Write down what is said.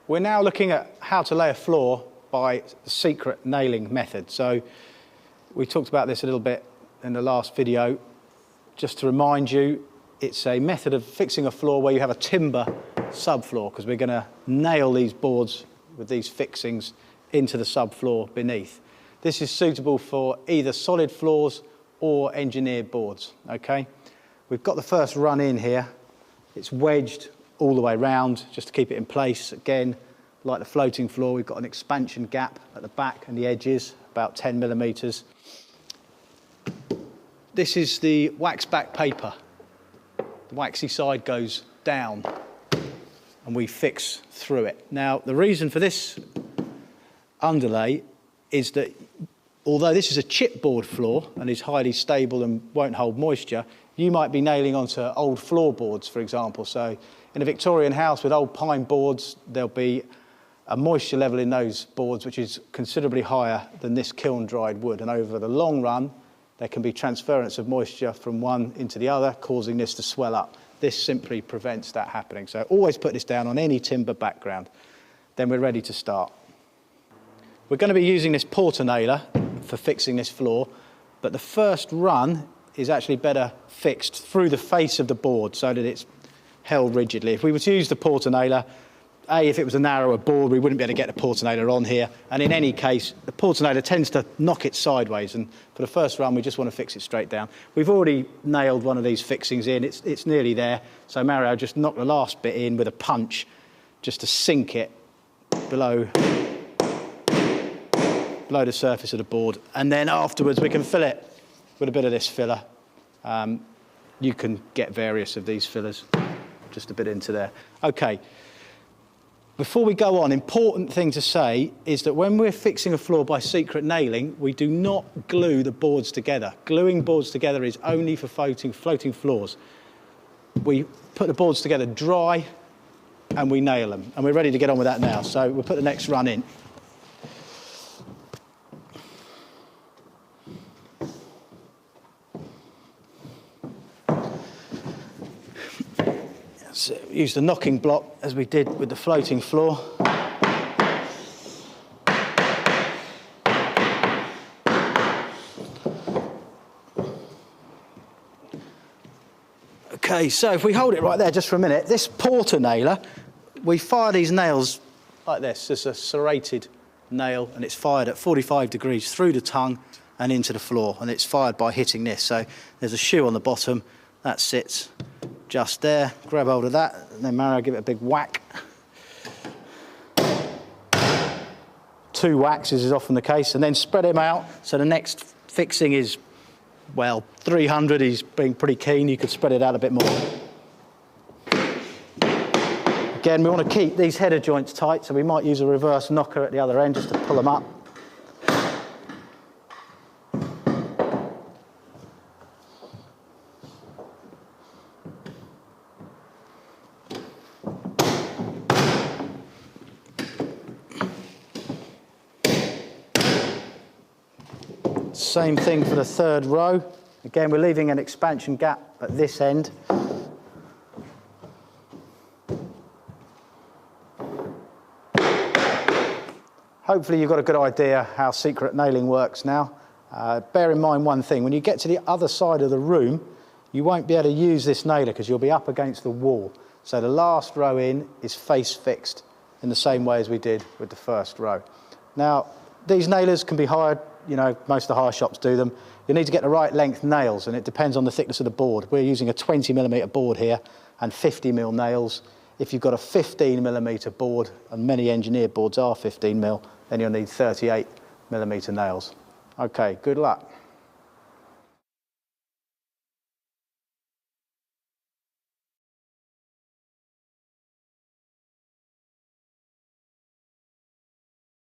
We're now looking at how to lay a floor by the secret nailing method. So we talked about this a little bit in the last video. Just to remind you, it's a method of fixing a floor where you have a timber subfloor, because we're going to nail these boards with these fixings into the subfloor beneath. This is suitable for either solid floors or engineered boards, okay? We've got the first run in here. It's wedged all the way round just to keep it in place. Again, like the floating floor, we've got an expansion gap at the back and the edges, about 10 millimeters. This is the wax back paper. The waxy side goes down and we fix through it. Now, the reason for this underlay is that although this is a chipboard floor and is highly stable and won't hold moisture, you might be nailing onto old floorboards, for example. So in a Victorian house with old pine boards, there'll be a moisture level in those boards which is considerably higher than this kiln-dried wood. And over the long run, there can be transference of moisture from one into the other, causing this to swell up. This simply prevents that happening. So always put this down on any timber background. Then we're ready to start. We're going to be using this porter nailer for fixing this floor, but the first run is actually better fixed through the face of the board so that it's held rigidly. If we were to use the porter nailer, if it was a narrower board, we wouldn't be able to get the porter nailer on here. And in any case, the porter nailer tends to knock it sideways. And for the first run, we just want to fix it straight down. We've already nailed one of these fixings in. It's nearly there. So Mario just knocked the last bit in with a punch just to sink it below the surface of the board. And then afterwards, we can fill it with a bit of this filler. You can get various of these fillers, just a bit into there. Okay. Before we go on, important thing to say is that when we're fixing a floor by secret nailing, we do not glue the boards together. Gluing boards together is only for floating floors. We put the boards together dry and we nail them. And we're ready to get on with that now. So we'll put the next run in. So use the knocking block as we did with the floating floor. Okay, so if we hold it right there just for a minute, this porter nailer, we fire these nails like this. There's a serrated nail and it's fired at 45 degrees through the tongue and into the floor, and it's fired by hitting this. So there's a shoe on the bottom, that sits just there. Grab hold of that, and then Mario, give it a big whack. 2 whacks is often the case, and then spread him out. So the next fixing is, well, 300. He's being pretty keen. You could spread it out a bit more. Again, we want to keep these header joints tight, so we might use a reverse knocker at the other end just to pull them up. Same thing for the third row. Again, we're leaving an expansion gap at this end. Hopefully you've got a good idea how secret nailing works now. Bear in mind one thing, when you get to the other side of the room, you won't be able to use this nailer because you'll be up against the wall. So the last row in is face fixed in the same way as we did with the first row. Now, these nailers can be hired. You know, most of the hire shops do them. You need to get the right length nails, and it depends on the thickness of the board. We're using a 20 millimeter board here and 50 mil nails. If you've got a 15 millimeter board, and many engineered boards are 15 mil, then you'll need 38 millimeter nails. Okay, good luck.